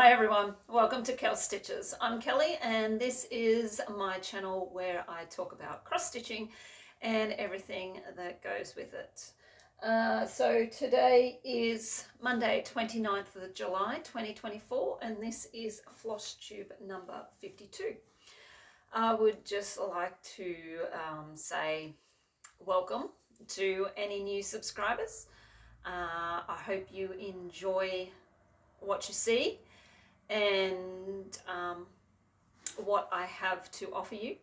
Hi everyone, welcome to Kel Stitches. I'm Kelly and this is my channel where I talk about cross stitching and everything that goes with it. So today is Monday 29th of July 2024 and this is Flosstube number 52. I would just like to say welcome to any new subscribers. I hope you enjoy what you see and what I have to offer you,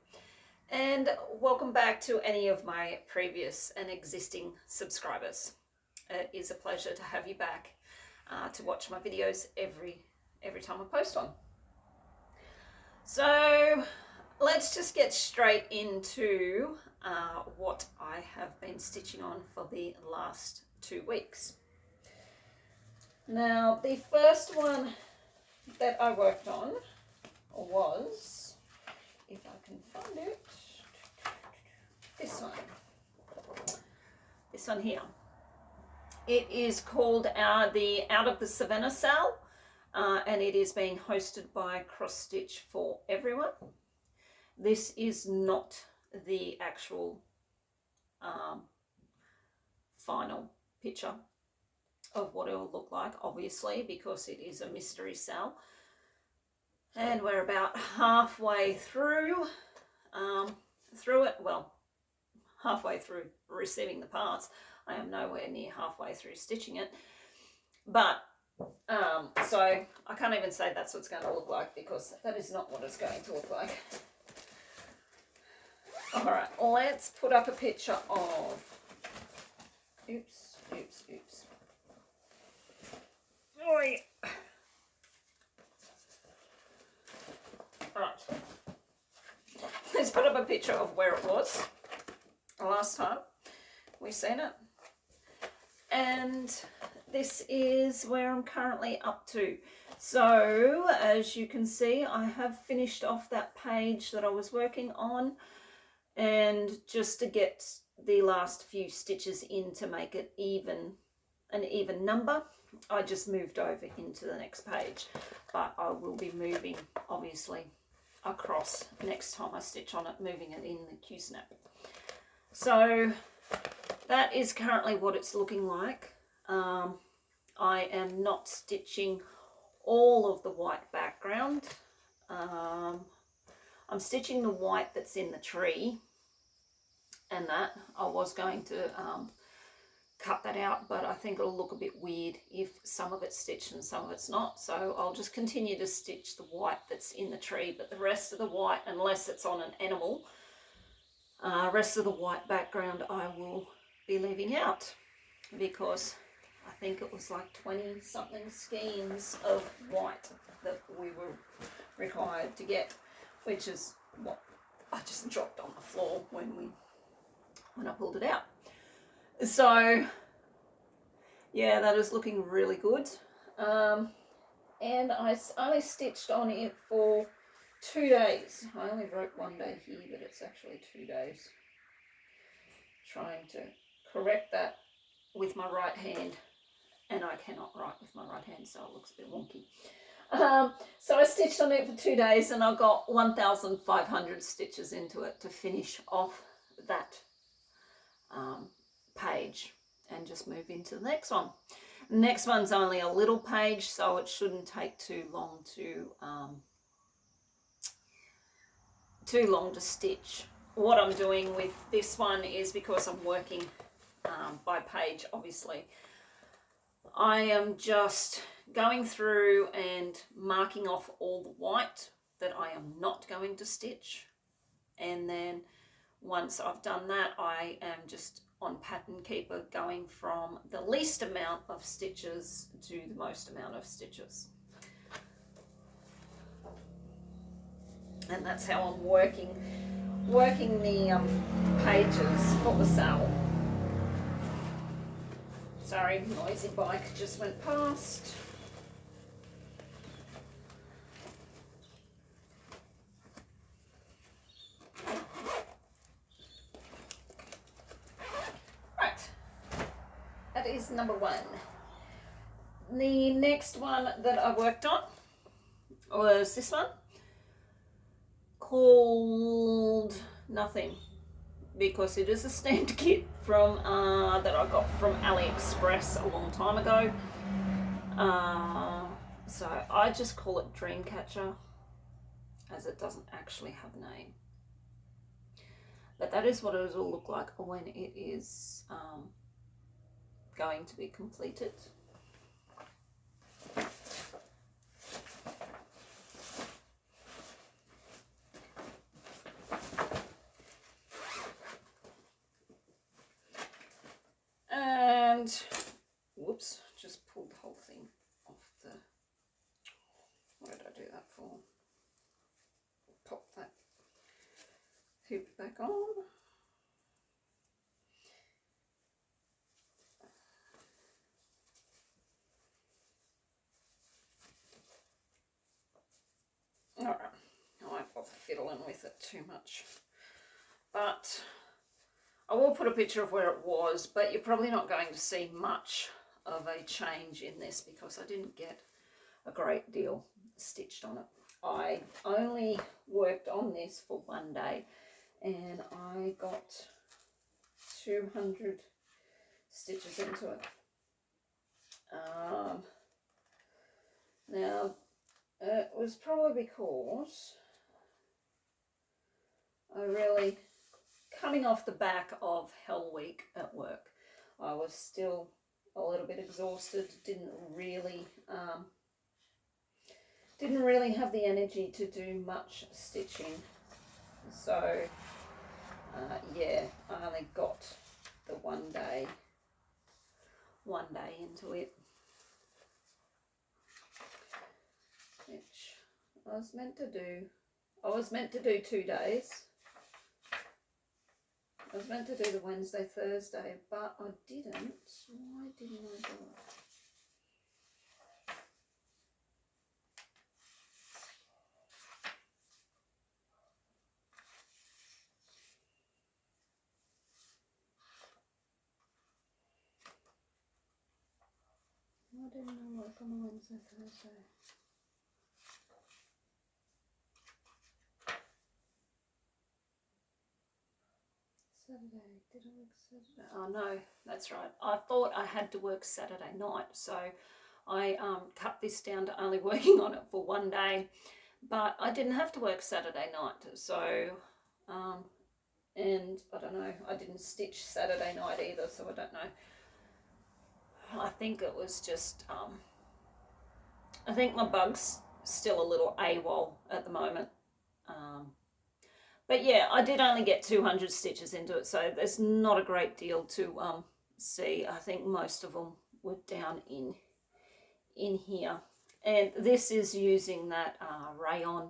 and welcome back to any of my previous and existing subscribers. It is a pleasure to have you back to watch my videos every time I post one. So let's just get straight into what I have been stitching on for the last 2 weeks. Now the first one that I worked on was, if I can find it, this one here. It is called the Out of the Savannah sale, and it is being hosted by Cross Stitch for Everyone. This is not the actual final picture of what it will look like, obviously, because it is a mystery sale, and we're about halfway through it. Well, halfway through receiving the parts. I am nowhere near halfway through stitching it, but so I can't even say that's what it's going to look like, because that is not what it's going to look like. All right, let's put up a picture of, oops. Right. Let's put up a picture of where it was last time we seen it. And this is where I'm currently up to. So as you can see, I have finished off that page that I was working on, and just to get the last few stitches in to make it an even number, I just moved over into the next page, but I will be moving obviously across next time I stitch on it, moving it in the Q-snap. So that is currently what it's looking like. I am not stitching all of the white background. I'm stitching the white that's in the tree, and that I was going to cut that out, but I think it'll look a bit weird if some of it's stitched and some of it's not, so I'll just continue to stitch the white that's in the tree, but the rest of the white, unless it's on an animal, rest of the white background I will be leaving out, because I think it was like 20 something skeins of white that we were required to get, which is what I just dropped on the floor when I pulled it out. So yeah, that is looking really good. And I only stitched on it for 2 days. I only wrote 1 day here, but it's actually 2 days. Trying to correct that with my right hand, and I cannot write with my right hand, so it looks a bit wonky. So I stitched on it for 2 days, and I got 1,500 stitches into it to finish off that page and just move into the next one. The next one's only a little page, so it shouldn't take too long to stitch. What I'm doing with this one is, because I'm working by page, obviously, I am just going through and marking off all the white that I am not going to stitch, and then once I've done that, I am just on Pattern Keeper going from the least amount of stitches to the most amount of stitches. And that's how I'm working the pages for the sale. Sorry, noisy bike just went past. That is number 1. The next one that I worked on was this one called Nothing, because it is a stamped kit from that I got from AliExpress a long time ago. So I just call it Dreamcatcher, as it doesn't actually have a name. But that is what it will look like when it is going to be completed. And whoops, just pulled the whole thing off the, what did I do that for? Pop that hoop back on. Alright, I won't bother fiddling with it too much, but I will put a picture of where it was, but you're probably not going to see much of a change in this because I didn't get a great deal stitched on it. I only worked on this for one day and I got 200 stitches into it. Now, it was probably because I really, coming off the back of Hell Week at work, I was still a little bit exhausted, didn't really have the energy to do much stitching. So yeah, I only got the one day into it, which I was meant to do. I was meant to do 2 days. I was meant to do the Wednesday, Thursday, but I didn't. Why didn't I do it? Why didn't I work on the Wednesday, Thursday? Saturday, did I work Saturday? Oh no, that's right. I thought I had to work Saturday night, so I cut this down to only working on it for one day, but I didn't have to work Saturday night, so and I don't know, I didn't stitch Saturday night either, so I don't know. I think it was just, I think my bug's still a little AWOL at the moment. But yeah, I did only get 200 stitches into it, so there's not a great deal to see. I think most of them were down in here. And this is using that rayon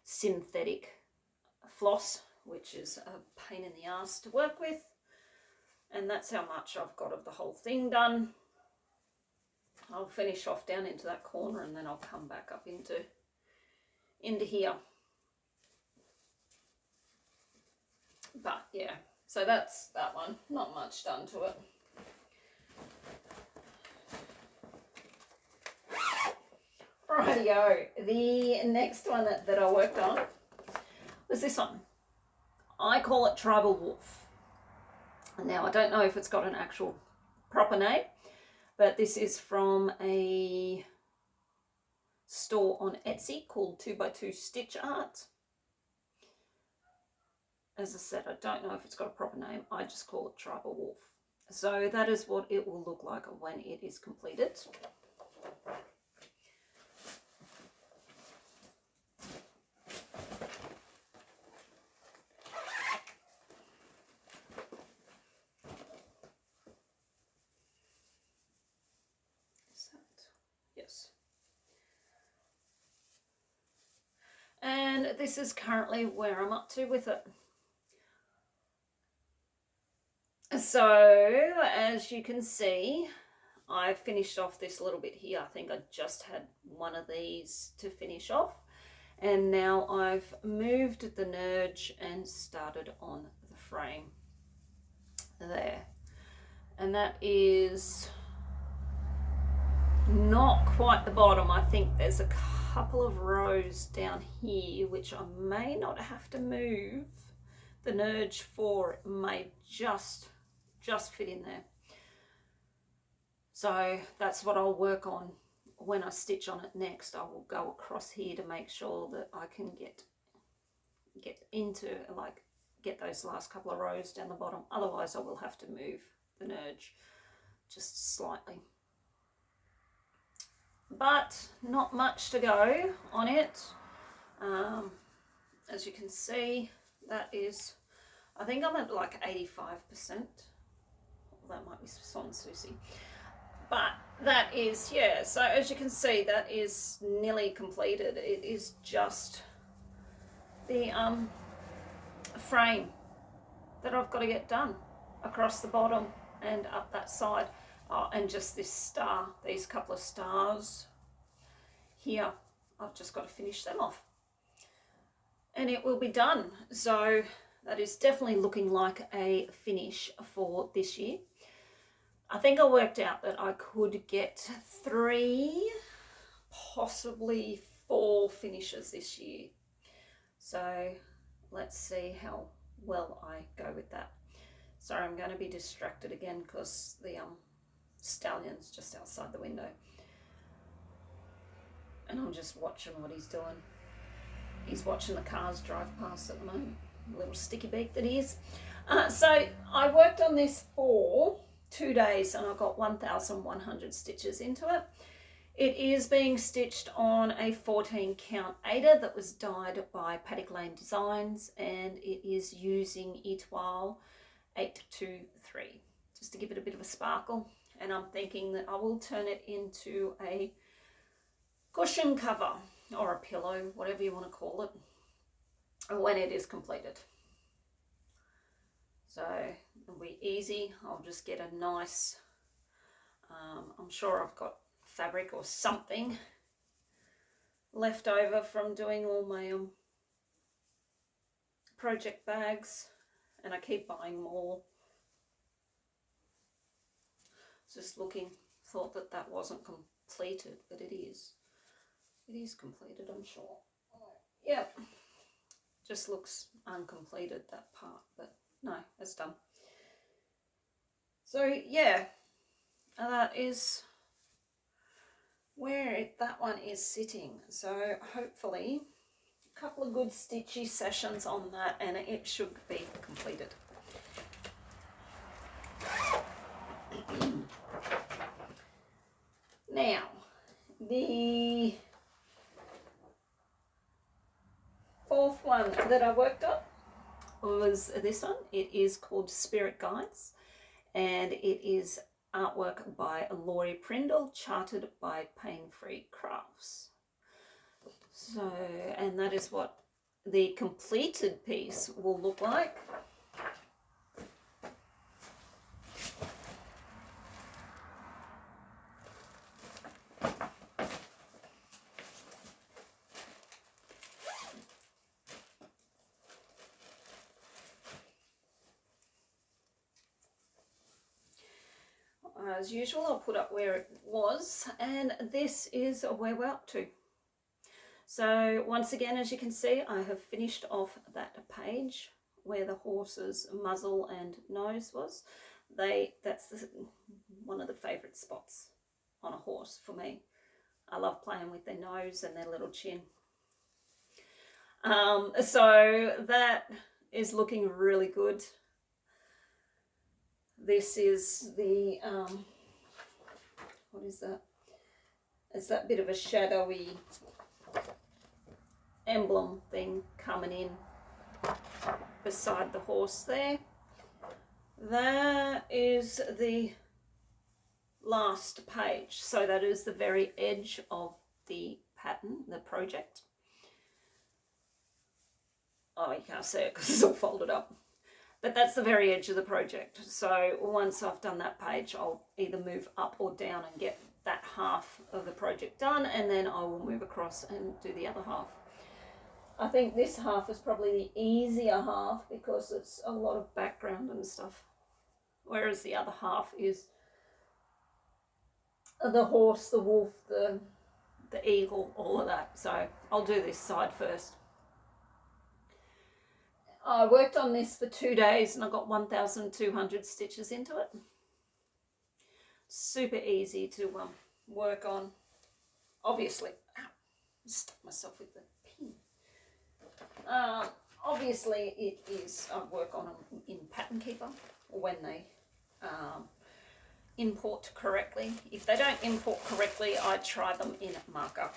synthetic floss, which is a pain in the ass to work with. And that's how much I've got of the whole thing done. I'll finish off down into that corner and then I'll come back up into here. But yeah, so that's that one. Not much done to it. Rightio. The next one that I worked on was this one. I call it Tribal Wolf. Now, I don't know if it's got an actual proper name, but this is from a store on Etsy called 2x2 Stitch Art. As I said, I don't know if it's got a proper name. I just call it Tribal Wolf. So that is what it will look like when it is completed. Yes. And this is currently where I'm up to with it. So, as you can see, I finished off this little bit here. I think I just had one of these to finish off. And now I've moved the nudge and started on the frame there. And that is not quite the bottom. I think there's a couple of rows down here, which I may not have to move the nerge for. It may just fit in there. So that's what I'll work on when I stitch on it next. I will go across here to make sure that I can get into, like, get those last couple of rows down the bottom. Otherwise I will have to move the nerge just slightly. But not much to go on it. As you can see, that is, I think I'm at like 85%. That might be Son Susie. But that is, yeah, so as you can see, that is nearly completed. It is just the frame that I've got to get done across the bottom and up that side. Oh, and just this star, these couple of stars here, I've just got to finish them off and it will be done. So that is definitely looking like a finish for this year. I think I worked out that I could get 3, possibly 4 finishes this year. So let's see how well I go with that. Sorry, I'm going to be distracted again because the stallion's just outside the window. And I'm just watching what he's doing. He's watching the cars drive past at the moment. Little sticky beak that he is. So I worked on this for 2 days and I got 1,100 stitches into it. It is being stitched on a 14 count Aida that was dyed by Paddock Lane Designs, and it is using Etoile 823 just to give it a bit of a sparkle. And I'm thinking that I will turn it into a cushion cover or a pillow, whatever you want to call it, when it is completed. So it'll be easy. I'll just get a nice, I'm sure I've got fabric or something left over from doing all my project bags, and I keep buying more. Just looking, thought that that wasn't completed, but it is. It is completed, I'm sure. Yep, just looks uncompleted, that part, but no, it's done. So yeah, that is where that one is sitting. So hopefully a couple of good stitchy sessions on that and it should be completed. Now, the 4th one that I worked on was this one. It is called Spirit Guides, and it is artwork by Laurie Prindle, charted by Pain Free Crafts. So, and that is what the completed piece will look like. As usual, I'll put up where it was, and this is where we're up to. So once again, as you can see, I have finished off that page where the horse's muzzle and nose was. That's one of the favourite spots on a horse for me. I love playing with their nose and their little chin. So that is looking really good. This is the, what is that? It's that bit of a shadowy emblem thing coming in beside the horse there. That is the last page. So that is the very edge of the pattern, the project. Oh, you can't see it because it's all folded up. But that's the very edge of the project. So once I've done that page, I'll either move up or down and get that half of the project done, and then I will move across and do the other half. I think this half is probably the easier half because it's a lot of background and stuff. Whereas the other half is the horse, the wolf, the the eagle, all of that. So I'll do this side first. I worked on this for 2 days and I got 1,200 stitches into it. Super easy to work on. Obviously, stuck myself with the pin. Obviously, it is, I work on them in Pattern Keeper when they import correctly. If they don't import correctly, I try them in markup.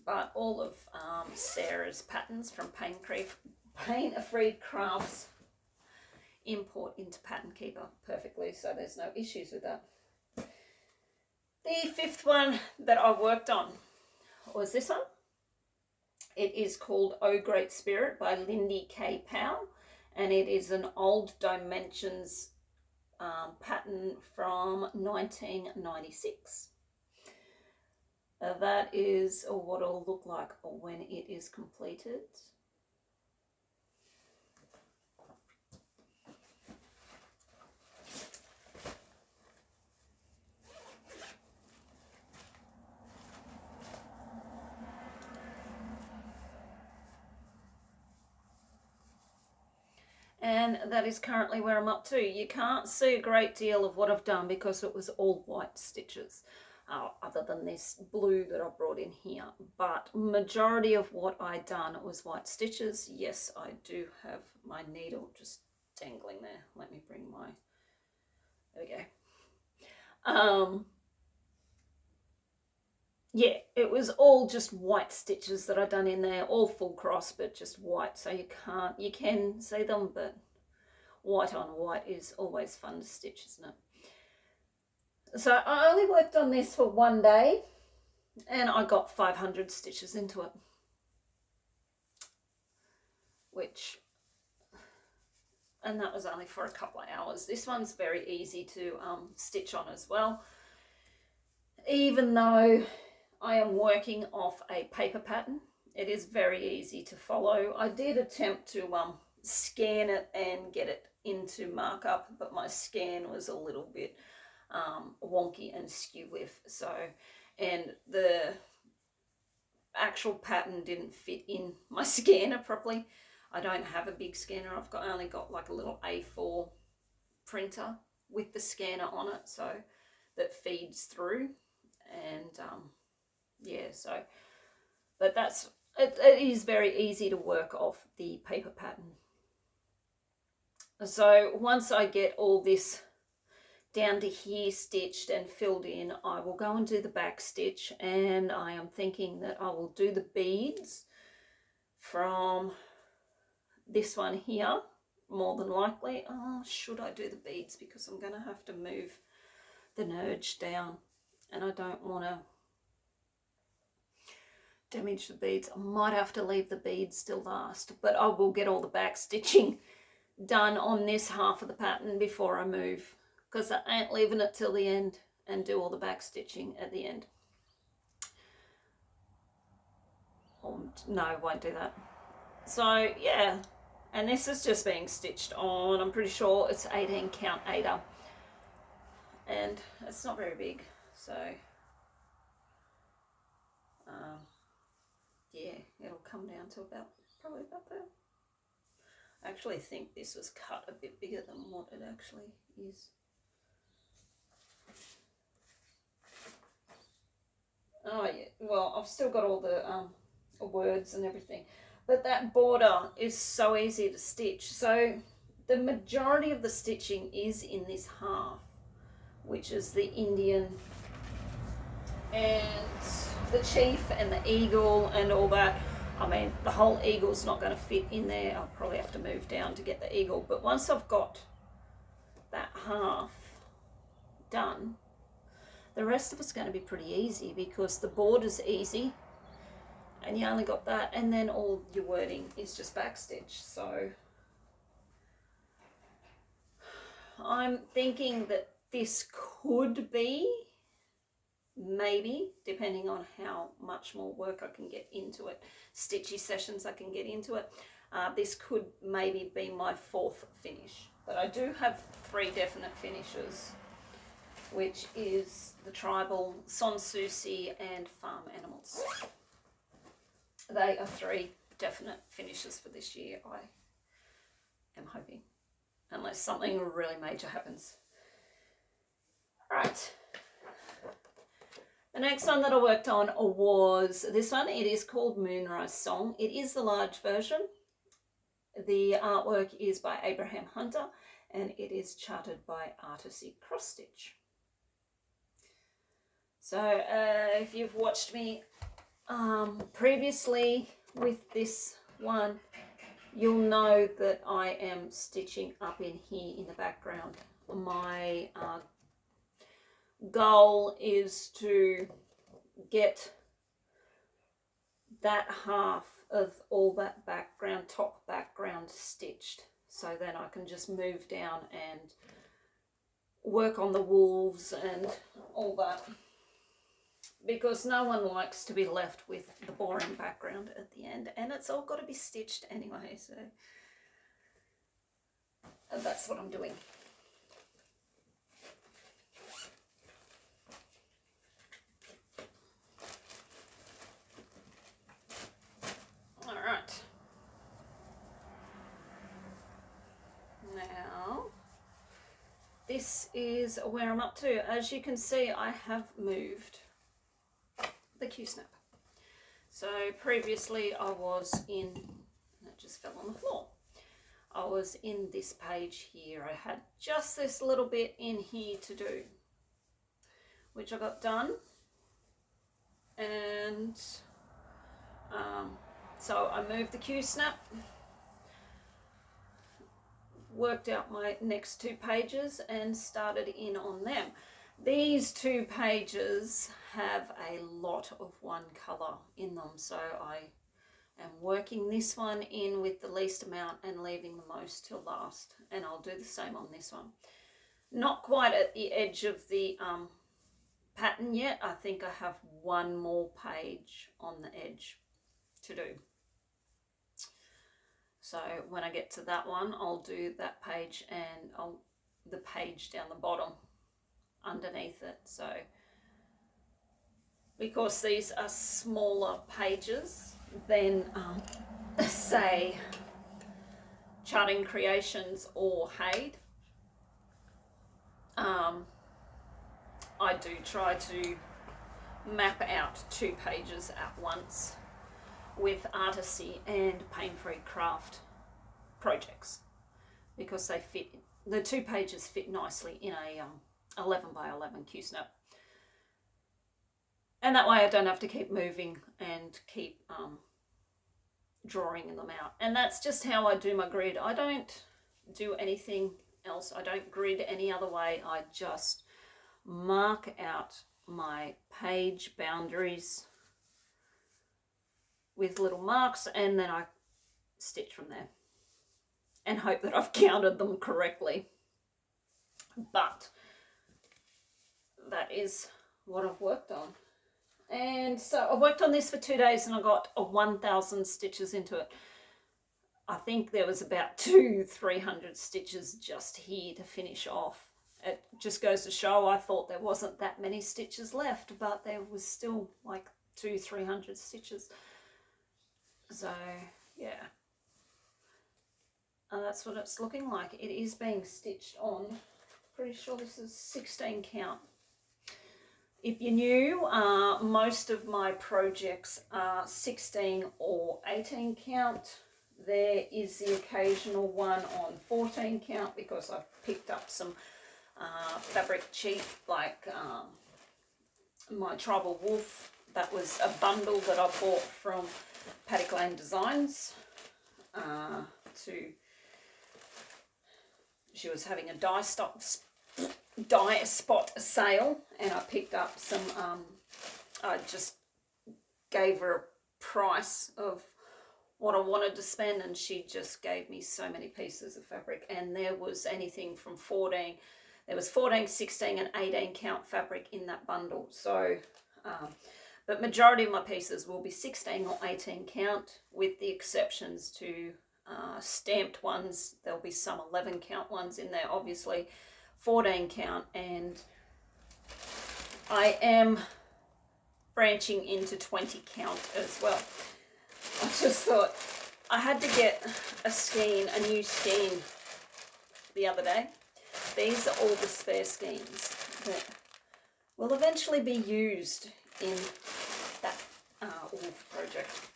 But all of Sarah's patterns from Pain Freed Crafts import into Pattern Keeper perfectly, so there's no issues with that. The fifth one that I worked on was this one. It is called Oh Great Spirit by Lindy K. Powell, and it is an Old Dimensions pattern from 1996. That is what it'll look like when it is completed. And that is currently where I'm up to. You can't see a great deal of what I've done because it was all white stitches, other than this blue that I brought in here. But majority of what I done was white stitches. Yes, I do have my needle just dangling there. Let me bring my, there we go. Yeah, it was all just white stitches that I done in there, all full cross, but just white. So you can see them, but white on white is always fun to stitch, isn't it? So I only worked on this for 1 day and I got 500 stitches into it, and that was only for a couple of hours. This one's very easy to stitch on as well, even though I am working off a paper pattern. It is very easy to follow. I did attempt to scan it and get it into markup, but my scan was a little bit wonky and skew with, and the actual pattern didn't fit in my scanner properly. I don't have a big scanner. I've only got like a little A4 printer with the scanner on it, so that feeds through, and yeah, so, but it is very easy to work off the paper pattern. So once I get all this down to here stitched and filled in, I will go and do the back stitch, and I am thinking that I will do the beads from this one here, more than likely. Should I do the beads, because I'm going to have to move the nudge down and I don't want to damage the beads. I might have to leave the beads till last, but I will get all the back stitching done on this half of the pattern before I move, because I ain't leaving it till the end and do all the back stitching at the end. No, I won't do that. So yeah, and this is just being stitched on, I'm pretty sure it's 18 count 8er, and it's not very big, so yeah, it'll come down to probably about there. I actually think this was cut a bit bigger than what it actually is. Oh yeah, well, I've still got all the words and everything, but that border is so easy to stitch. So the majority of the stitching is in this half, which is the Indian and the chief and the eagle and all that. I mean, the whole eagle's not going to fit in there. I'll probably have to move down to get the eagle, but once I've got that half done, the rest of it's going to be pretty easy, because the border's easy and you only got that, and then all your wording is just backstitch. So I'm thinking that this could be, maybe, depending on how much more work I can get into it, stitchy sessions I can get into it, this could maybe be my 4th finish. But I do have 3 definite finishes which is the tribal, Sanssouci and farm animals. They are 3 definite finishes for this year, I am hoping, unless something really major happens. Right. The next one that I worked on was this one. It is called Moonrise Song. It is the large version. The artwork is by Abraham Hunter and it is charted by Artisy Cross Stitch. So if you've watched me previously with this one, you'll know that I am stitching up in here in the background. My goal is to get that half of all that background, top background stitched, so then I can just move down and work on the wolves and all that, because no one likes to be left with the boring background at the end, and it's all got to be stitched anyway, so that's what I'm doing. Now, this is where I'm up to. As you can see, I have moved the Q-snap. So previously I was in, and it just fell on the floor. I was in this page here. I had just this little bit in here to do, which I got done. And so I moved the Q-snap, worked out my next 2 pages and started in on them. These 2 pages have a lot of one colour in them, so I am working this one in with the least amount and leaving the most till last, and I'll do the same on this one. Not quite at the edge of the pattern yet. I think I have 1 more page on the edge to do. So when I get to that one, I'll do that page and the page down the bottom underneath it. So because these are smaller pages than say Charting Creations or Haid, I do try to map out 2 pages at once with Artisy and Pain-Free Craft projects, because they fit, the 2 pages fit nicely in a 11 by 11 Q-snap, and that way I don't have to keep moving and keep drawing them out. And that's just how I do my grid. I don't do anything else. I don't grid any other way. I just mark out my page boundaries with little marks, and then I stitch from there and hope that I've counted them correctly. But that is what I've worked on. And so I worked on this for 2 days and I got 1,000 stitches into it. I think there was about 200-300 stitches just here to finish off. It just goes to show, I thought there wasn't that many stitches left, but there was still like 200-300 stitches. So yeah, and that's what it's looking like. It is being stitched on, pretty sure this is 16 count. If you're new, most of my projects are 16 or 18 count. There is the occasional one on 14 count because I've picked up some fabric cheap, like my Tribal Wolf. That was a bundle that I bought from Paddock Lane Designs. She was having a dye spot sale, and I picked up some, I just gave her a price of what I wanted to spend, and she just gave me so many pieces of fabric, and there was anything from 14, there was 14, 16 and 18 count fabric in that bundle. So but majority of my pieces will be 16 or 18 count, with the exceptions to stamped ones. There'll be some 11 count ones in there, obviously 14 count, and I am branching into 20 count as well. I just thought I had to get a new skein the other day. These are all the spare skeins that will eventually be used in that wolf project.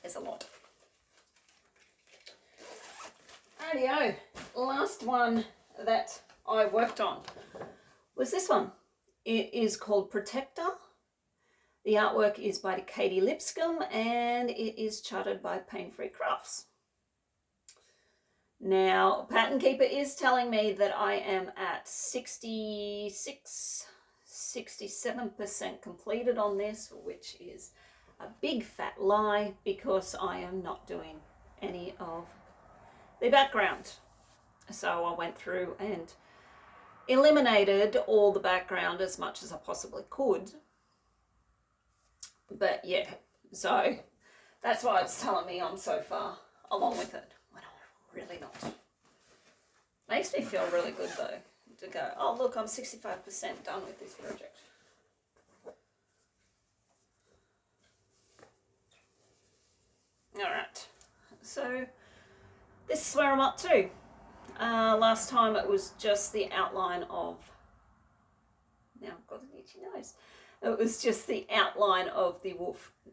There's a lot. Rightio, last one that I worked on was this one. It is called Protector. The artwork is by Katie Lipscomb and it is charted by Pain Free Crafts. Now, Pattern Keeper is telling me that I am at 67% completed on this, which is a big fat lie because I am not doing any of the background. So I went through and eliminated all the background as much as I possibly could. But yeah, so that's why it's telling me I'm so far along with it. When I'm really not. Makes me feel really good though to go, oh look, I'm 65% done with this project. Alright, so this is where I'm up to. Last time it was just the outline of, now I've got an itchy nose. It was just the outline of the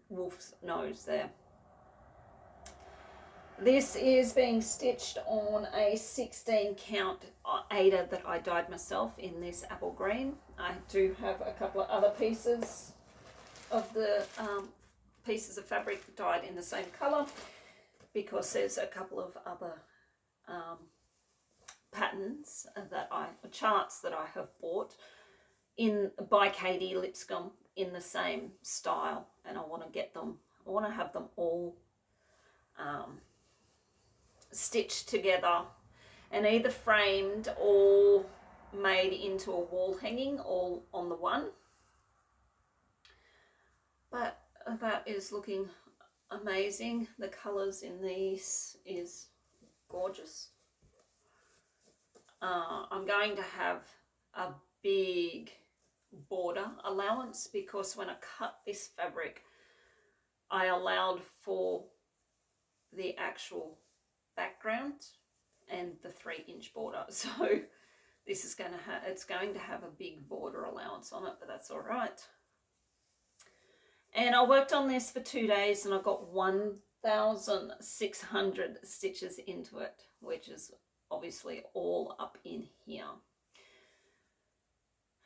wolf's nose there. This is being stitched on a 16 count Aida that I dyed myself in this apple green. I do have a couple of other pieces of the pieces of fabric dyed in the same colour because there's a couple of other patterns that charts that I have bought by Katie Lipscomb in the same style, and I want to have them all stitched together and either framed or made into a wall hanging all on the one. But that is looking amazing. The colours in these is gorgeous. I'm going to have a big border allowance because when I cut this fabric I allowed for the actual background and the 3-inch border, so this is going to have a big border allowance on it, but that's all right. And I worked on this for 2 days and I got 1,600 stitches into it, which is obviously all up in here.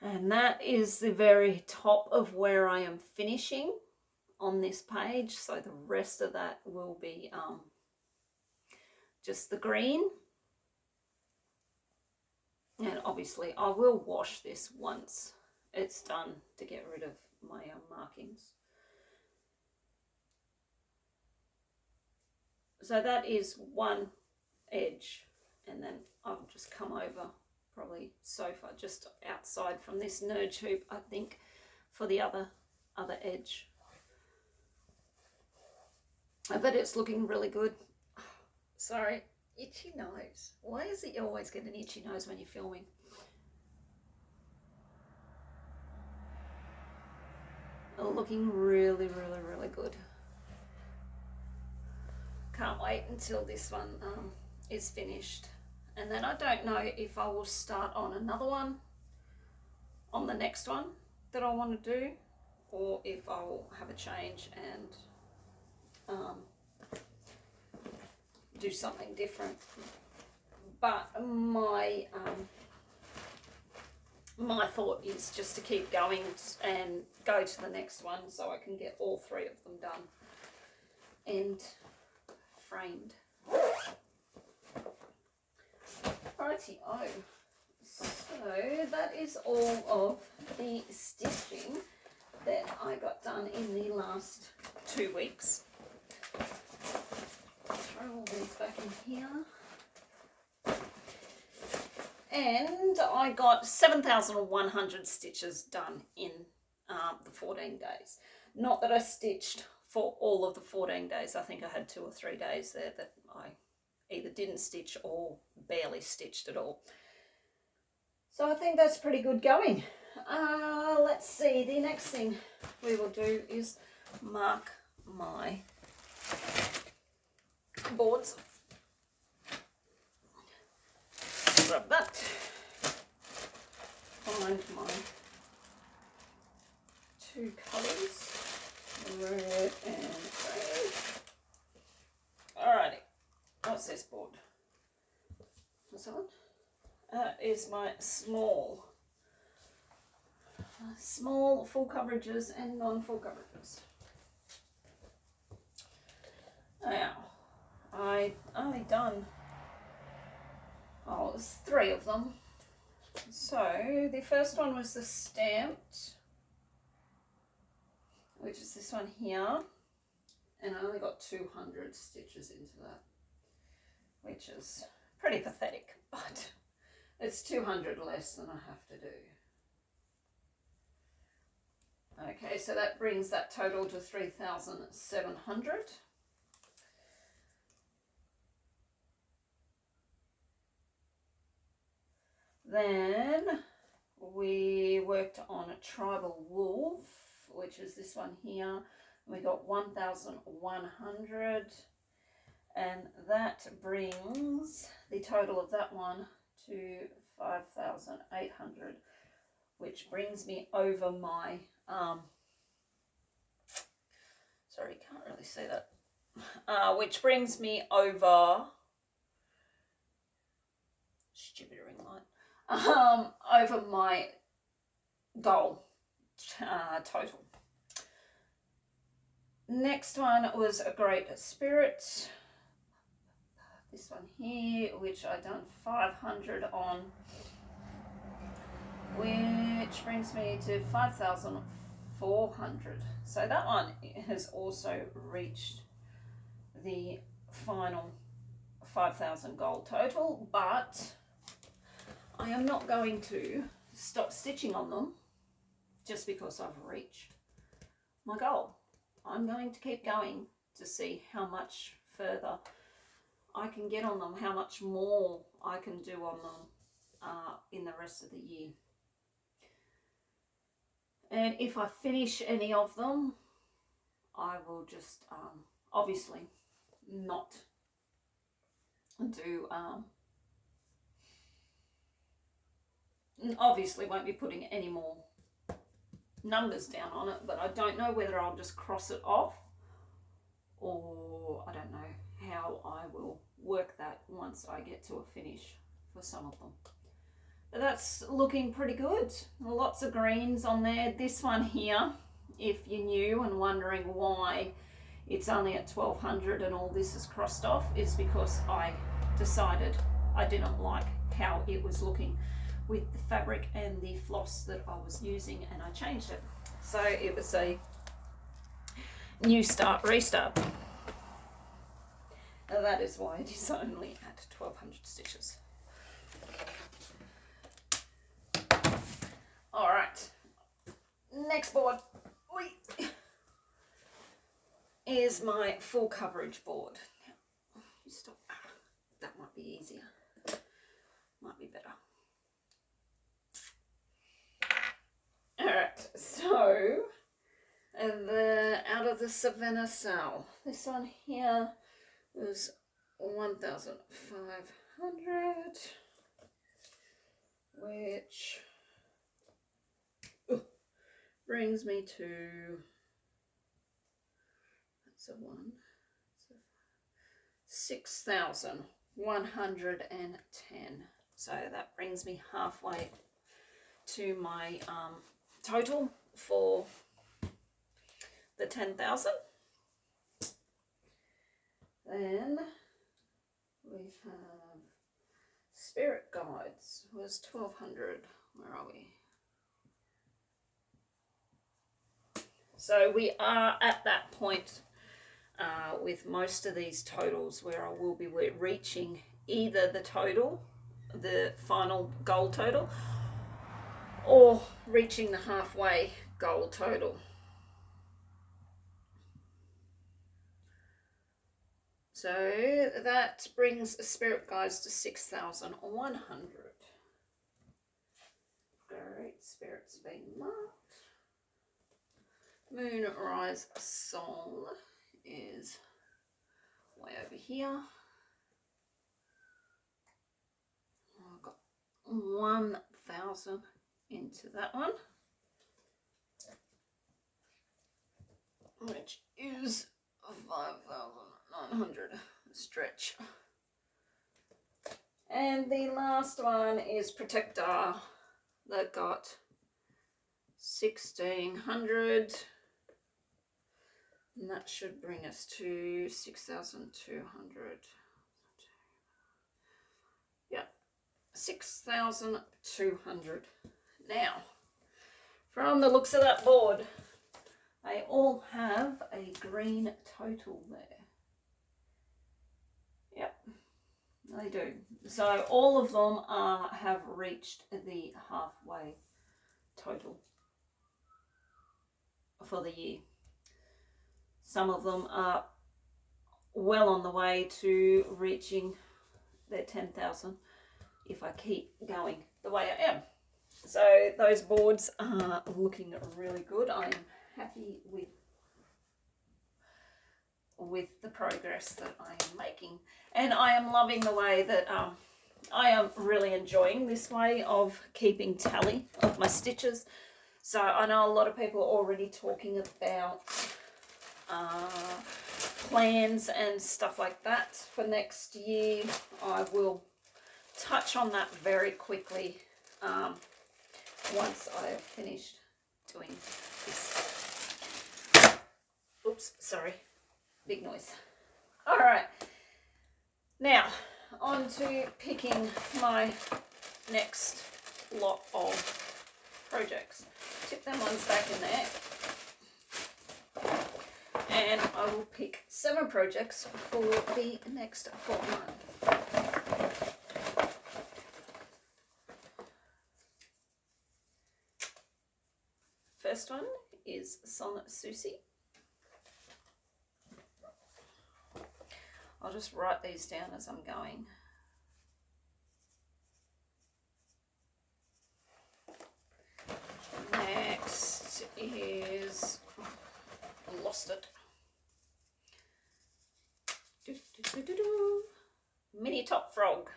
And that is the very top of where I am finishing on this page. So the rest of that will be just the green. And obviously I will wash this once it's done to get rid of my markings. So that is one edge, and then I'll just come over probably so far just outside from this nerd hoop, I think, for the other edge. But it's looking really good. Sorry, itchy nose. Why is it you always get an itchy nose when you're filming? Looking really, really, really good. Can't wait until this one is finished, and then I don't know if I will start on another one on the next one that I want to do, or if I will have a change and do something different. But my thought is just to keep going and go to the next one so I can get all 3 of them done and framed. Righty-o. So that is all of the stitching that I got done in the last 2 weeks. Throw all these back in here. And I got 7,100 stitches done in the 14 days. Not that I stitched for all of the 14 days. I think I had 2 or 3 days there that I either didn't stitch or barely stitched at all. So I think that's pretty good going. Let's see, the next thing we will do is mark my boards. Grab that. Find my two colours, red and grey. Alrighty, what's this board? What's that one? That is my small full coverages and non-full coverages. Now, I only done, it was 3 of them. So the first one was the stamped, which is this one here, and I only got 200 stitches into that, which is pretty pathetic, but it's 200 less than I have to do. Okay, so that brings that total to 3,700. Then we worked on a tribal wolf, which is this one here. We got 1,100, and that brings the total of that one to 5,800, which brings me over my sorry, can't really see that, which brings me over, stupid ring light, over my goal total. Next one was a great spirit, this one here, which I done 500 on, which brings me to 5,400. So that one has also reached the final 5,000 gold total, but I am not going to stop stitching on them just because I've reached my goal. I'm going to keep going to see how much further I can get on them, how much more I can do on them in the rest of the year. And if I finish any of them, I will just obviously not do, obviously won't be putting any more numbers down on it, but I don't know whether I'll just cross it off, or I don't know how I will work that once I get to a finish for some of them. But that's looking pretty good. Lots of greens on there. This one here, if you're new and wondering why it's only at 1,200 and all this is crossed off, is because I decided I didn't like how it was looking with the fabric and the floss that I was using, and I changed it. So it was a new start, restart. And that is why it is only at 1,200 stitches. All right, next board is my full coverage board. Stop. That might be easier. Might be better. All right, so out of the Savannah Sal, this one here was 1,500, which brings me to, that's a 1, so 6,110. So that brings me halfway to my total for the 10,000. Then we have Spirit Guides was 1,200. Where are we? So we are at that point with most of these totals where I will be reaching either the total, the final goal total, or reaching the halfway goal total. So that brings Spirit Guides to 6,100. Great Spirit's been marked. Moonrise Song is way over here. I've got 1,000 into that one, which is 5,900 stretch. And the last one is Protector that got 1,600, and that should bring us to 6,200. Yeah, 6,200. Now, from the looks of that board, they all have a green total there. Yep, they do. So all of them have reached the halfway total for the year. Some of them are well on the way to reaching their 10,000 if I keep going the way I am. So those boards are looking really good. I am happy with the progress that I am making, and I am loving the way that I am really enjoying this way of keeping tally of my stitches. So I know a lot of people are already talking about plans and stuff like that for next year. I will touch on that very quickly once I have finished doing this. Oops, sorry, big noise. All right, now on to picking my next lot of projects. Tip them ones back in there, and I will pick 7 projects for the next fortnight. First one is Son Susie. I'll just write these down as I'm going. Next is Lost It. Mini Top Frog.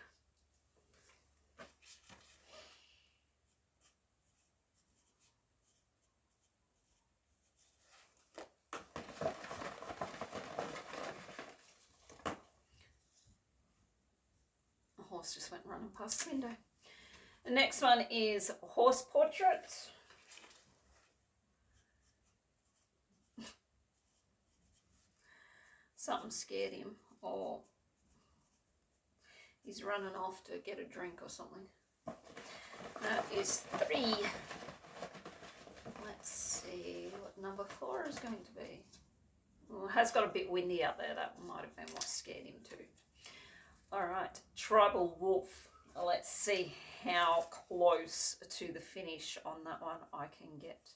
A horse just went running past the window. The next one is Horse Portrait. Something scared him, or he's running off to get a drink or something. That is 3. Let's see what number 4 is going to be. Well, it has got a bit windy out there. That might have been what scared him too. All right, Tribal Wolf. Let's see how close to the finish on that one I can get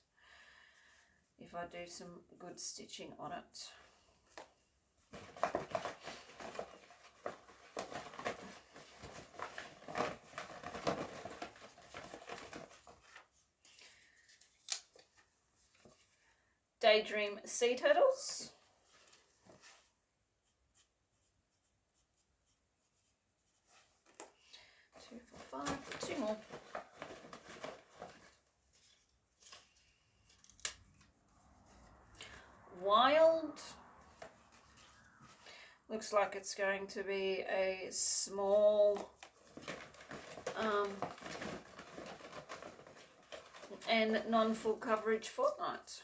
if I do some good stitching on it. Daydream Sea Turtles. Two for 5 for 2 more. Wild. Looks like it's going to be a small and non-full coverage fortnight,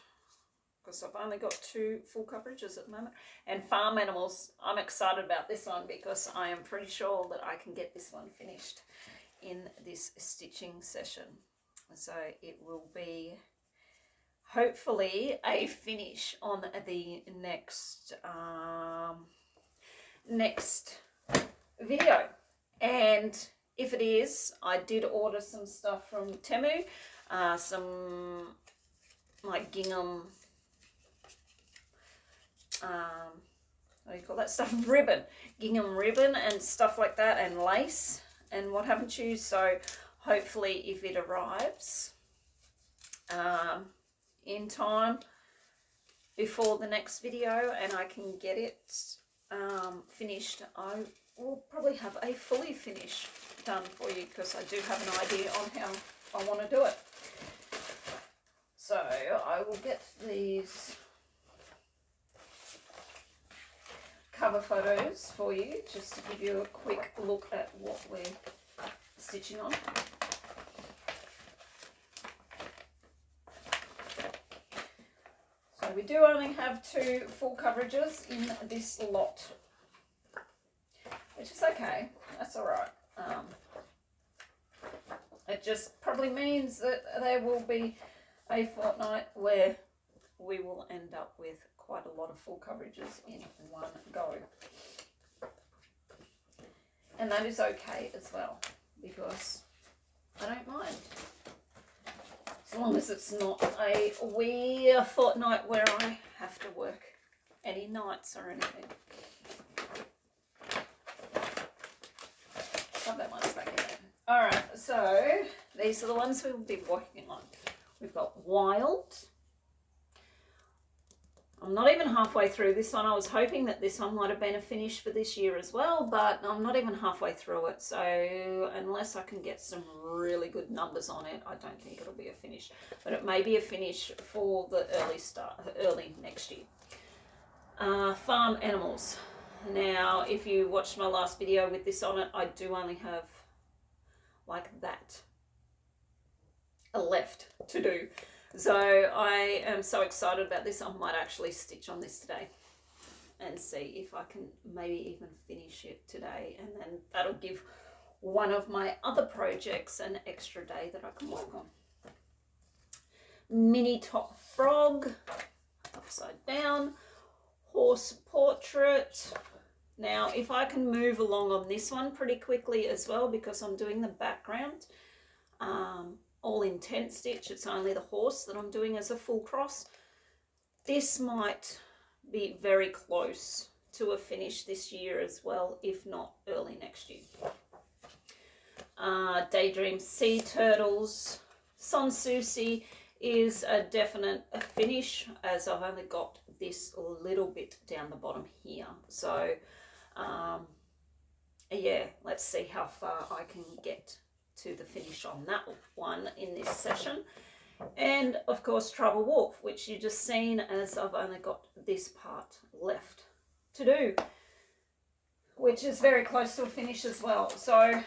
because I've only got 2 full coverages at the moment. And farm animals, I'm excited about this one because I am pretty sure that I can get this one finished in this stitching session. So it will be hopefully a finish on the next video. And if it is, I did order some stuff from Temu, some like gingham, what do you call that stuff, ribbon, gingham ribbon and stuff like that, and lace and what haven't you. So hopefully if it arrives in time before the next video and I can get it finished, I will probably have a fully finished done for you, because I do have an idea on how I want to do it. So I will get these cover photos for you, just to give you a quick look at what we're stitching on. So we do only have 2 full coverages in this lot, which is okay, that's all right. It just probably means that there will be a fortnight where we will end up with quite a lot of full coverages in one go. And that is okay as well, because I don't mind. As long as it's not a wee fortnight where I have to work any nights or anything. Shove that one back in there. Alright, so these are the ones we will be working on. We've got Wild. I'm not even halfway through this one. I was hoping that this one might have been a finish for this year as well, but I'm not even halfway through it. So unless I can get some really good numbers on it, I don't think it'll be a finish. But it may be a finish for the early next year. Farm Animals. Now, if you watched my last video with this on it, I do only have like that left to do. So I am so excited about this. I might actually stitch on this today and see if I can maybe even finish it today, and then that'll give one of my other projects an extra day that I can work on. Mini Top Frog, upside down, Horse Portrait. Now if I can move along on this one pretty quickly as well, because I'm doing the background, all in tent stitch, it's only the horse that I'm doing as a full cross. This might be very close to a finish this year as well, if not early next year. Daydream Sea Turtles. Sans Souci is a definite finish, as I've only got this little bit down the bottom here. So yeah, let's see how far I can get to the finish on that one in this session. And of course Trouble Wharf, which you just seen, as I've only got this part left to do, which is very close to a finish as well. So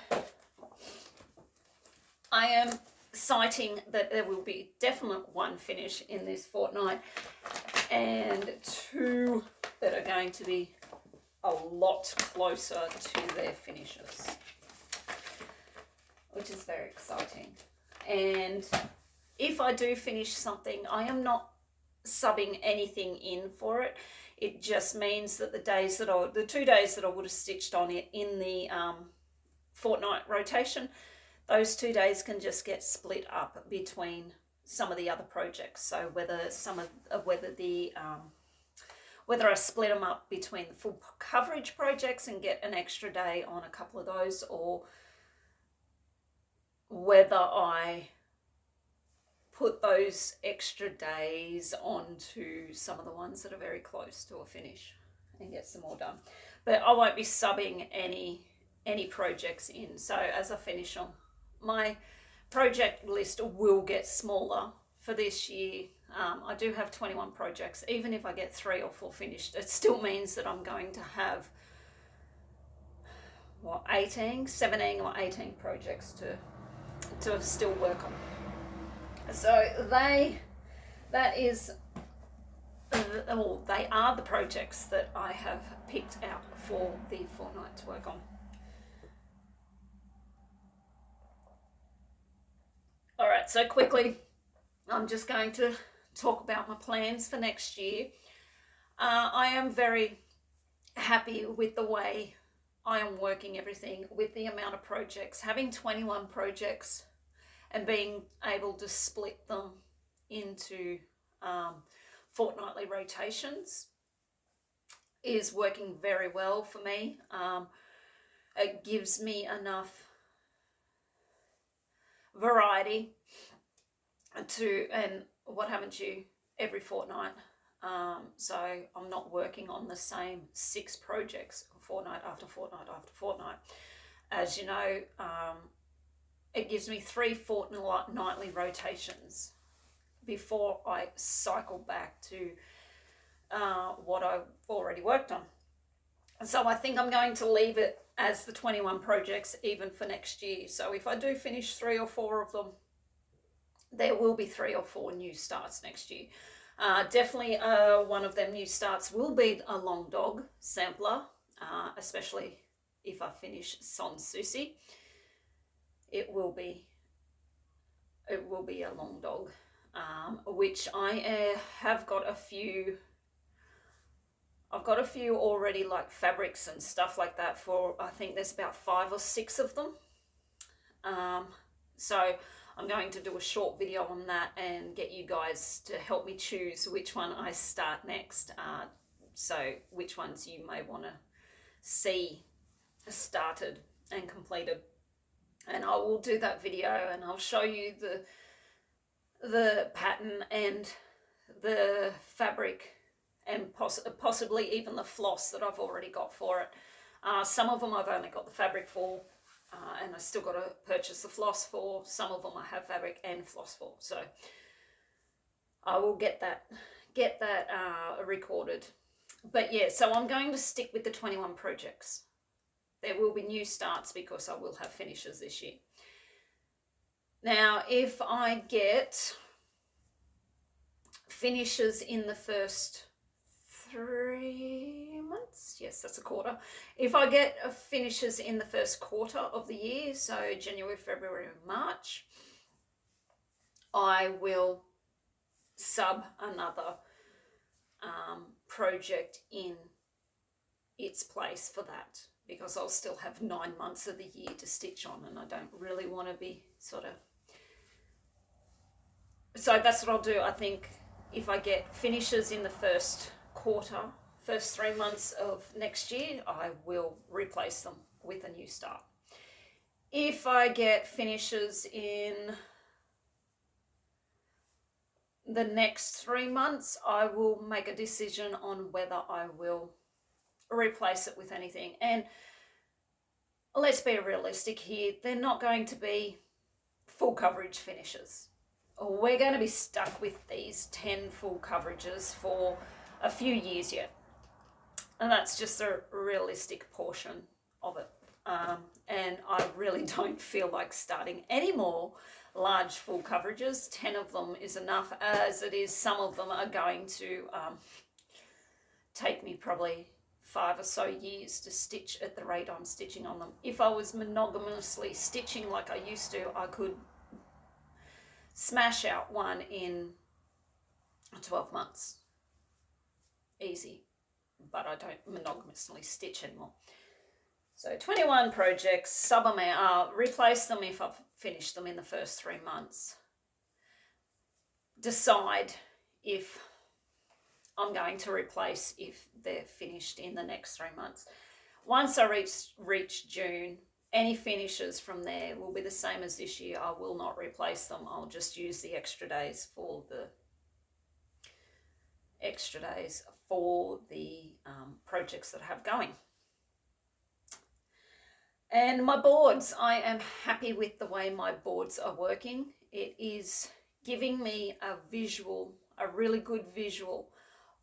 I am citing that there will be definite 1 finish in this fortnight, and 2 that are going to be a lot closer to their finishes, which is very exciting. And if I do finish something, I am not subbing anything in for it. It just means that the 2 days that I would have stitched on it in the fortnight rotation, those 2 days can just get split up between some of the other projects. So whether I split them up between the full coverage projects and get an extra day on a couple of those, or whether I put those extra days onto some of the ones that are very close to a finish and get some more done. But I won't be subbing any projects in. So as I finish on, my project list will get smaller for this year. I do have 21 projects. Even if I get 3 or 4 finished, it still means that I'm going to have, what, 17 or 18 projects to still work on. So they are the projects that I have picked out for the fortnight to work on. All right, so quickly, I'm just going to talk about my plans for next year. I am very happy with the way I am working everything, with the amount of projects. Having 21 projects and being able to split them into fortnightly rotations is working very well for me. It gives me enough variety and what haven't you every fortnight. So I'm not working on the same 6 projects fortnight after fortnight after fortnight. As you know, it gives me 3 fortnightly rotations before I cycle back to what I've already worked on. So I think I'm going to leave it as the 21 projects even for next year. So if I do finish 3 or 4 of them, there will be 3 or 4 new starts next year. Definitely one of them new starts will be a long dog sampler, especially if I finish Sans Souci. It will be a long dog, which I have got a few. I've got a few already, like fabrics and stuff like that for, I think there's about 5 or 6 of them. So I'm going to do a short video on that and get you guys to help me choose which one I start next. So which ones you may want to see started and completed. And I will do that video and I'll show you the pattern and the fabric and possibly even the floss that I've already got for it. Some of them I've only got the fabric for, and I still got to purchase the floss for. Some of them I have fabric and floss for. So I will get that recorded. But yeah, so I'm going to stick with the 21 projects. There will be new starts because I will have finishes this year. Now, if I get finishes in the first 3 months, yes, that's a quarter. If I get finishes in the first quarter of the year, so January, February, March, I will sub another project in its place for that, because I'll still have 9 months of the year to stitch on, and I don't really want to be sort of. So that's what I'll do. I think if I get finishes in the first quarter, first 3 months of next year, I will replace them with a new start. If I get finishes in the next 3 months, I will make a decision on whether I will replace it with anything. And let's be realistic here, they're not going to be full coverage finishes. We're going to be stuck with these 10 full coverages for a few years yet. And that's just a realistic portion of it. And I really don't feel like starting any more large full coverages. 10 of them is enough as it is. Some of them are going to take me probably 5 or so years to stitch at the rate I'm stitching on them. If I was monogamously stitching like I used to, I could smash out one in 12 months. Easy. But I don't monogamously stitch anymore. So 21 projects, sub them out, replace them if I've finished them in the first 3 months. Decide if I'm going to replace if they're finished in the next 3 months. Once I reach June, any finishes from there will be the same as this year. I will not replace them. I'll just use the extra days for the projects that I have going. And my boards, I am happy with the way my boards are working. It is giving me a visual, a really good visual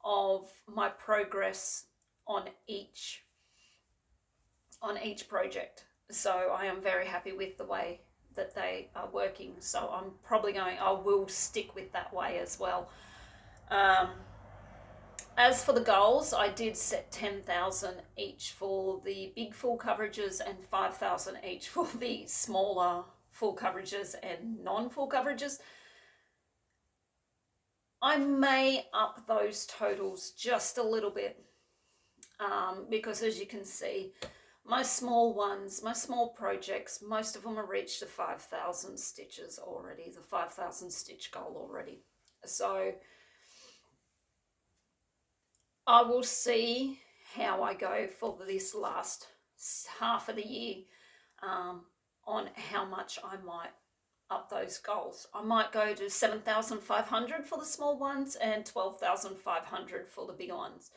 of my progress on each project. So I am very happy with the way that they are working. So I'm probably I will stick with that way as well. As for the goals, I did set 10,000 each for the big full coverages and 5,000 each for the smaller full coverages and non-full coverages. I may up those totals just a little bit because as you can see, my small ones, my small projects, most of them have reached the 5,000 stitches already, the 5,000 stitch goal already. So I will see how I go for this last half of the year on how much I might up those goals. I might go to 7,500 for the small ones and 12,500 for the bigger ones.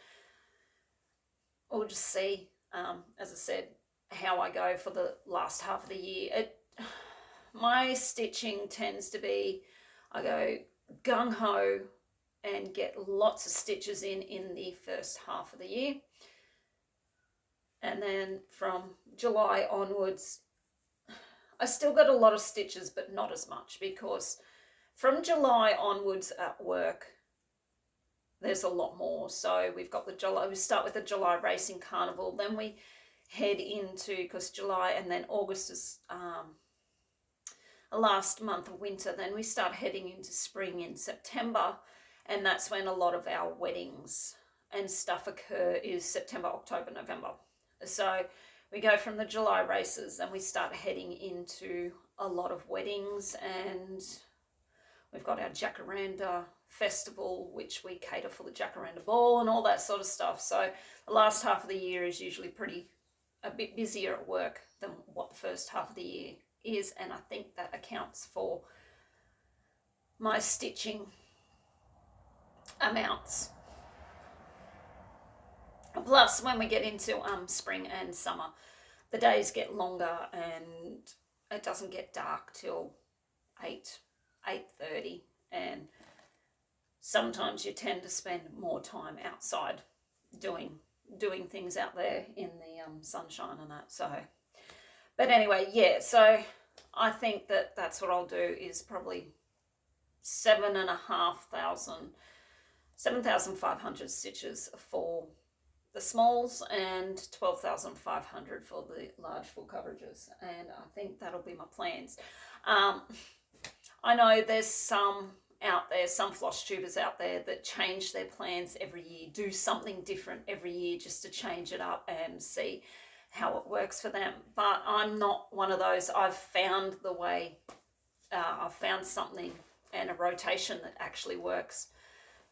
We'll just see, as I said, how I go for the last half of the year. My stitching tends to be, I go gung-ho and get lots of stitches in the first half of the year. And then from July onwards, I still got a lot of stitches, but not as much, because from July onwards at work, there's a lot more. So we've got the July, we start with the July Racing Carnival, then we head into, because July and then August is the last month of winter, then we start heading into spring in September, and that's when a lot of our weddings and stuff occur, is September, October, November. So we go from the July races and we start heading into a lot of weddings, and we've got our Jacaranda festival, which we cater for the Jacaranda ball and all that sort of stuff. So the last half of the year is usually a bit busier at work than what the first half of the year is, and I think that accounts for my stitching amounts. Plus, when we get into spring and summer, the days get longer and it doesn't get dark till 8:30, and sometimes you tend to spend more time outside doing things out there in the sunshine and that. So, but anyway, yeah, so I think that that's what I'll do, is probably 7,500 stitches for the smalls and 12,500 for the large full coverages, and I think that'll be my plans. I know there's some out there, some floss tubers out there, that change their plans every year, do something different every year just to change it up and see how it works for them. But I'm not one of those. I've found the way, I've found something and a rotation that actually works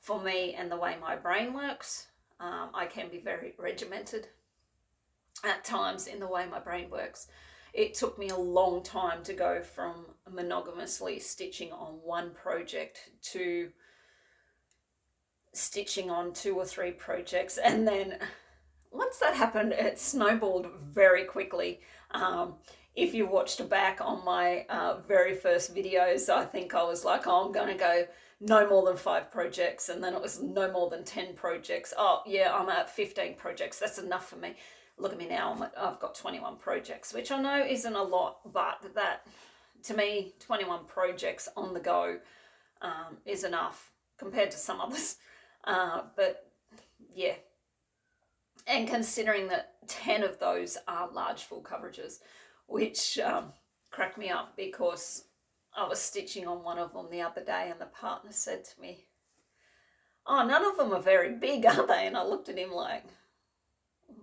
for me and the way my brain works. I can be very regimented at times in the way my brain works. It took me a long time to go from monogamously stitching on one project to stitching on 2 or 3 projects, and then once that happened, it snowballed very quickly. If you watched back on my very first videos, I think I was like, oh, I'm going to go no more than 5 projects, and then it was no more than 10 projects. Oh yeah, I'm at 15 projects. That's enough for me. Look at me now. I've got 21 projects, which I know isn't a lot, but that, to me, 21 projects on the go is enough compared to some others. But yeah, and considering that 10 of those are large full coverages, which cracked me up, because I was stitching on one of them the other day and the partner said to me, oh, none of them are very big, are they? And I looked at him like,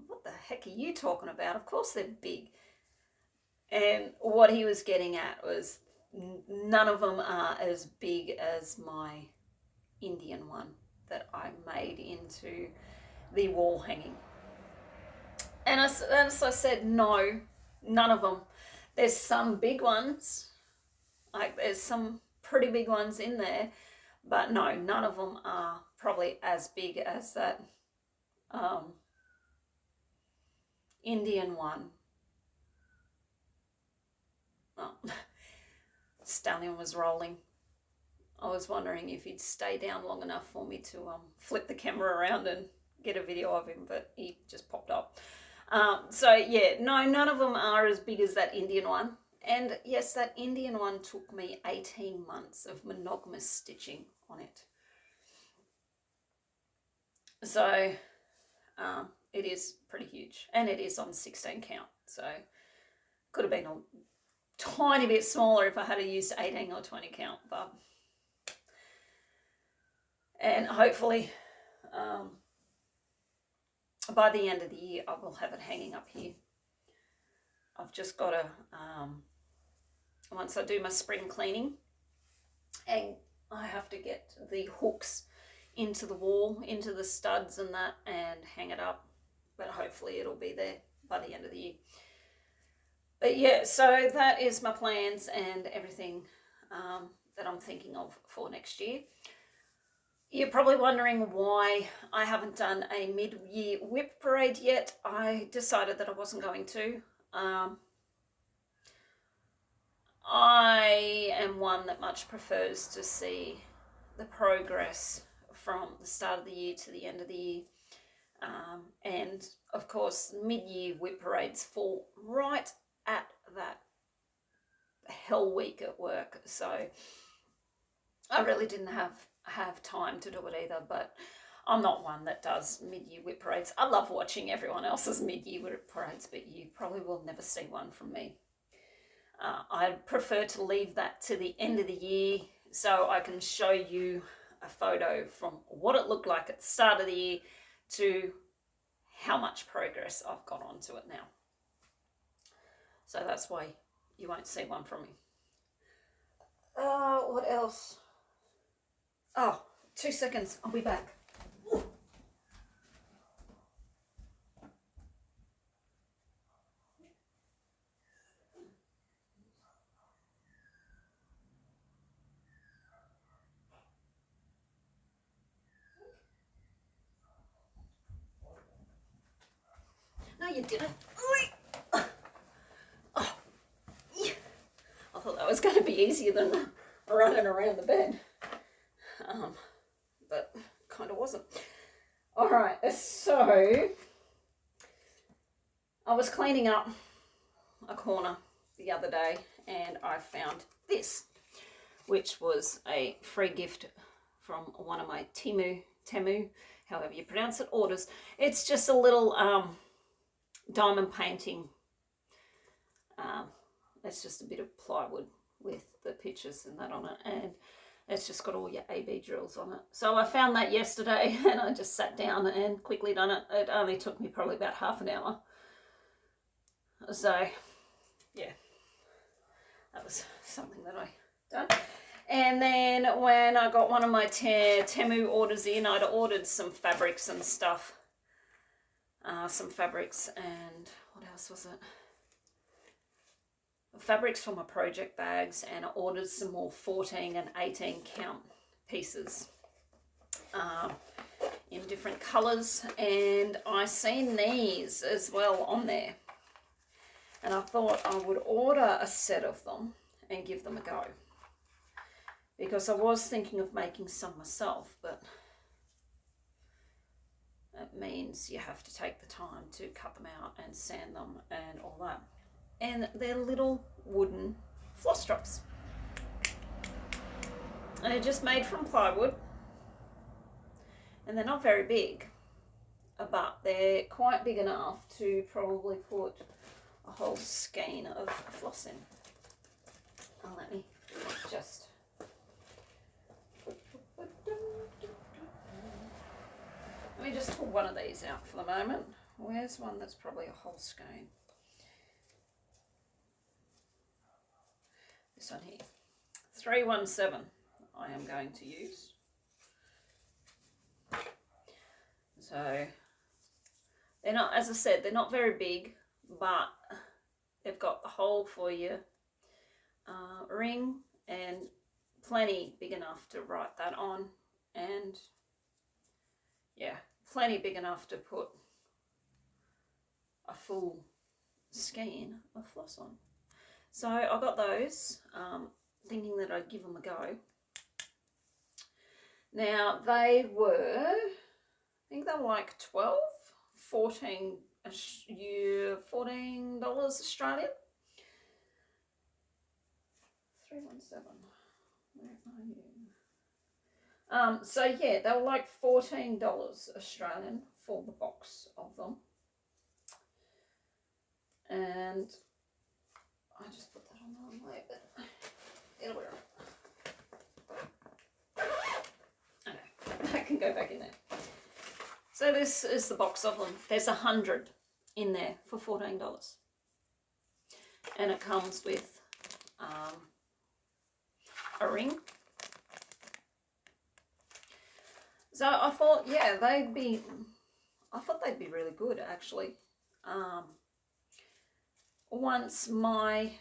what the heck are you talking about? Of course they're big. And what he was getting at was none of them are as big as my Indian one that I made into the wall hanging. And so I said, no, none of them. There's some big ones, like there's some pretty big ones in there, but no, none of them are probably as big as that Indian one. Oh, Stallion was rolling. I was wondering if he'd stay down long enough for me to flip the camera around and get a video of him, but he just popped up. So yeah, no, none of them are as big as that Indian one. And yes, that Indian one took me 18 months of monogamous stitching on it. So it is pretty huge, and it is on 16 count. So could have been a tiny bit smaller if I had used 18 or 20 count, but and hopefully by the end of the year I will have it hanging up here. I've just got to once I do my spring cleaning, and I have to get the hooks into the wall, into the studs and that, and hang it up, but hopefully it'll be there by the end of the year. But yeah, so that is my plans and everything that I'm thinking of for next year. You're probably wondering why I haven't done a mid-year whip parade yet. I decided that I wasn't going to. I am one that much prefers to see the progress from the start of the year to the end of the year. And of course, mid-year whip parades fall right at that hell week at work. So I really didn't have time to do it either, but I'm not one that does mid-year whip parades. I love watching everyone else's mid-year whip parades, but you probably will never see one from me. I prefer to leave that to the end of the year so I can show you a photo from what it looked like at the start of the year to how much progress I've got onto it now. So that's why you won't see one from me. What else? Oh, 2 seconds, I'll be back. No, you didn't. Oh, yeah. I thought that was going to be easier than running around the bed. But kind of wasn't. All right, so I was cleaning up a corner the other day and I found this, which was a free gift from one of my Temu, however you pronounce it, orders. It's just a little diamond painting. It's just a bit of plywood with the pictures and that on it, and it's just got all your AB drills on it. So I found that yesterday and I just sat down and quickly done it. It only took me probably about half an hour. So yeah, that was something that I done. And then when I got one of my Temu orders in, I'd ordered some fabrics and stuff. Some fabrics and what else was it? Fabrics for my project bags, and I ordered some more 14 and 18 count pieces in different colours, and I seen these as well on there, and I thought I would order a set of them and give them a go, because I was thinking of making some myself, but it means you have to take the time to cut them out and sand them and all that. And they're little wooden floss drops. And they're just made from plywood. And they're not very big, but they're quite big enough to probably put a whole skein of floss in. Oh, let me just... Let me just pull one of these out for the moment. Where's one that's probably a whole skein? This one here, 317 I am going to use. So they're not, as I said, they're not very big, but they've got the hole for your ring and plenty big enough to write that on, and yeah, plenty big enough to put a full skein of floss on. So I got those, thinking that I'd give them a go. Now they were, I think they were like $14 Australian. 317. Where are you? So yeah, they were like $14 Australian for the box of them, and I just put that on the wrong way, but it'll be right. Okay, I can go back in there. So this is the box of them. There's 100 in there for $14, and it comes with a ring. So I thought, yeah, they'd be really good actually. Once my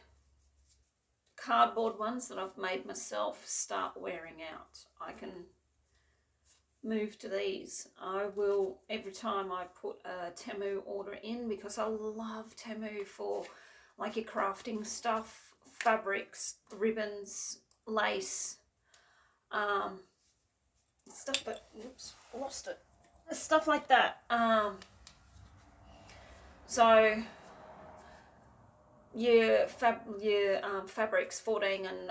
cardboard ones that I've made myself start wearing out, I can move to these. I will, every time I put a Temu order in, because I love Temu for like your crafting stuff, fabrics, ribbons, lace, stuff that, oops, lost it, stuff like that. So your fabrics, 14 and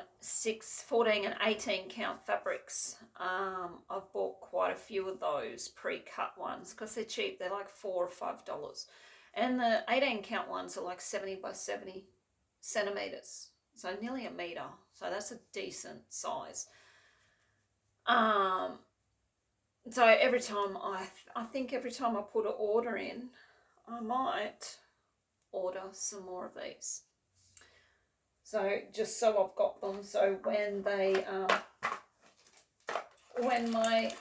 18 count fabrics. I've bought quite a few of those pre-cut ones because they're cheap. They're like $4 or $5, and the 18 count ones are like 70 by 70 centimeters, so nearly a meter. So that's a decent size. So every time I think every time I put an order in, I might order some more of these. So just so I've got them, so when they when my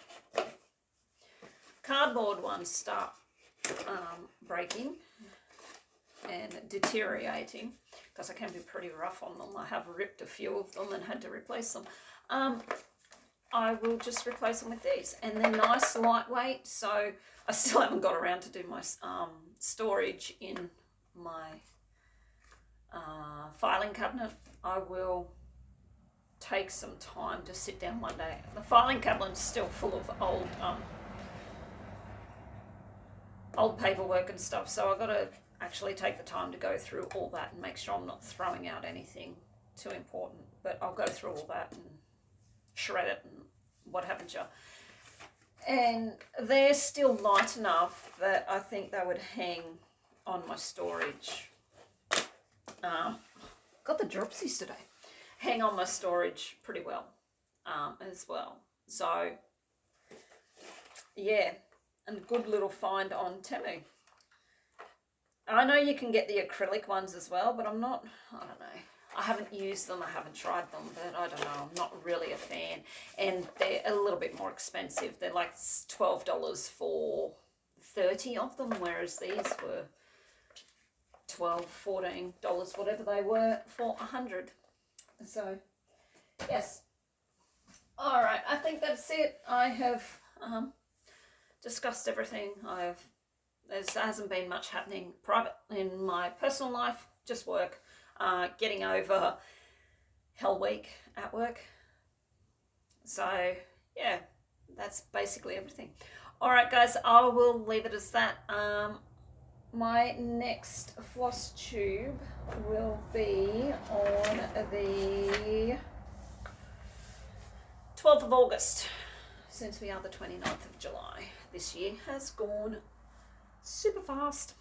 cardboard ones start breaking and deteriorating, because I can be pretty rough on them, I have ripped a few of them and had to replace them, I will just replace them with these, and they're nice, lightweight. So I still haven't got around to do my storage in my filing cabinet. I will take some time to sit down one day. The filing cabinet's still full of old paperwork and stuff, so I've got to actually take the time to go through all that and make sure I'm not throwing out anything too important. But I'll go through all that and shred it and what haven't you. And they're still light enough that I think they would hang on my storage. Got the dropsies today. Hang on my storage pretty well as well. So yeah, and a good little find on Temu. I know you can get the acrylic ones as well, but I don't know. I haven't used them, I haven't tried them, but I don't know, I'm not really a fan. And they're a little bit more expensive. They're like $12 for 30 of them, whereas these were $12, $14, whatever they were, for 100. So, yes. All right, I think that's it. I have discussed everything. There hasn't been much happening private in my personal life, just work. Getting over Hell Week at work. So yeah, that's basically everything. All right, guys, I will leave it as that. My next floss tube will be on the 12th of August. Since we are the 29th of July, this year has gone super fast.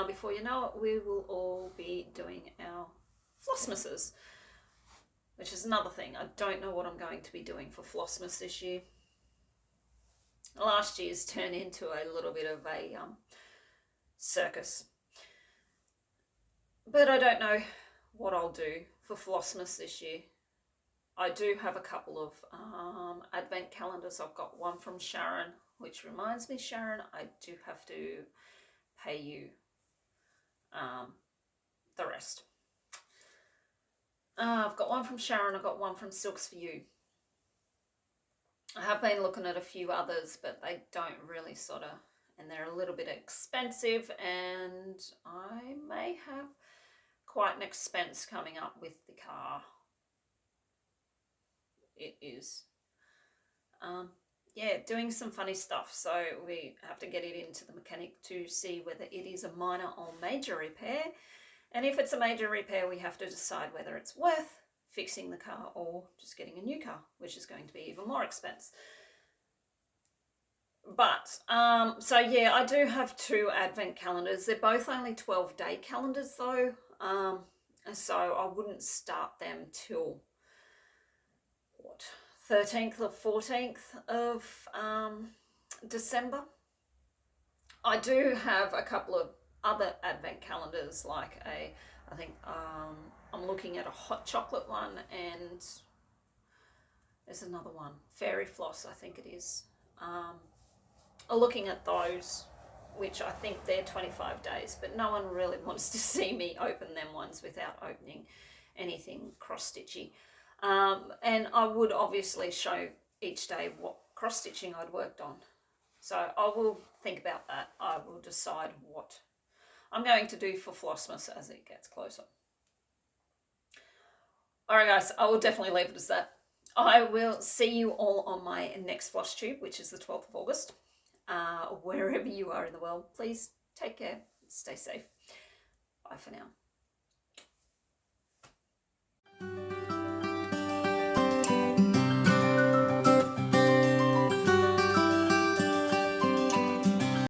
Before you know it, we will all be doing our Flossmasses, which is another thing. I don't know what I'm going to be doing for Flossmas this year. Last year's turned into a little bit of a circus. But I don't know what I'll do for Flossmas this year. I do have a couple of advent calendars. I've got one from Sharon, which reminds me, Sharon, I do have to pay you the rest. I've got one from Sharon, I've got one from Silks for You. I have been looking at a few others, but they don't really sort of, and they're a little bit expensive, and I may have quite an expense coming up with the car. It is. Yeah, doing some funny stuff, so we have to get it into the mechanic to see whether it is a minor or major repair, and if it's a major repair we have to decide whether it's worth fixing the car or just getting a new car, which is going to be even more expense. But so yeah, I do have two advent calendars. They're both only 12-day calendars though, so I wouldn't start them till what, 13th or 14th of December. I do have a couple of other advent calendars, like I think I'm looking at a hot chocolate one, and there's another one, Fairy Floss, I think it is. I'm looking at those, which I think they're 25 days, but no one really wants to see me open them ones without opening anything cross-stitchy. And I would obviously show each day what cross-stitching I'd worked on. So I will think about that. I will decide what I'm going to do for Flossmas as it gets closer. Alright guys, I will definitely leave it as that. I will see you all on my next Flosstube, which is the 12th of August. Wherever you are in the world, please take care, stay safe. Bye for now.